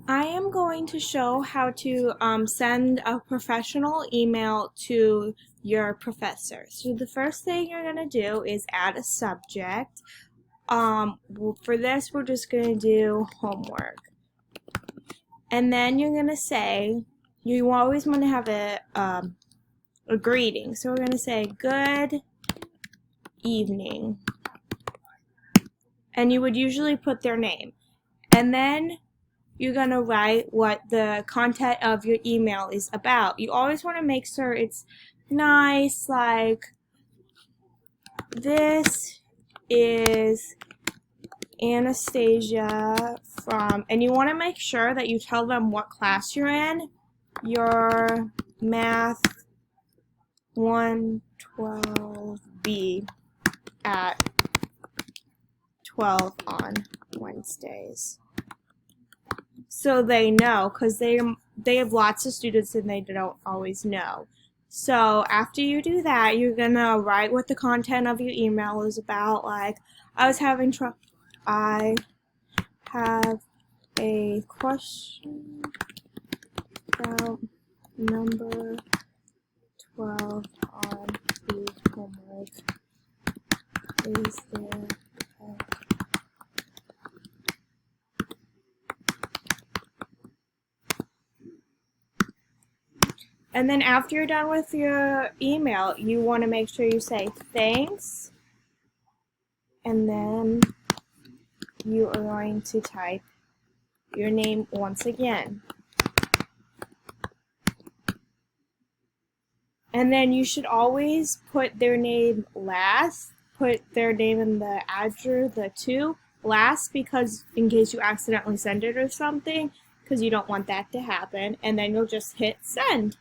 I am going to show how to send a professional email to your professor. So the first thing you're going to do is add a subject. For this, we're just going to do homework. And then you're going to say, you always want to have a greeting. So we're going to say, good evening. And you would usually put their name. And then you're going to write what the content of your email is about. You always want to make sure it's nice, like, this is Anastasia from, and you want to make sure that you tell them what class you're in. Your Math 112B at 12 on Wednesdays. So they know, because they have lots of students and they don't always know. So after you do that, you're gonna write what the content of your email is about. Like, I have a question about number 12 on the homework. Is there And then after you're done with your email, you want to make sure you say thanks, and then you are going to type your name once again. And then you should always put their name last, put their name in the address, the to last, because in case you accidentally send it or something, because you don't want that to happen, and then you'll just hit send.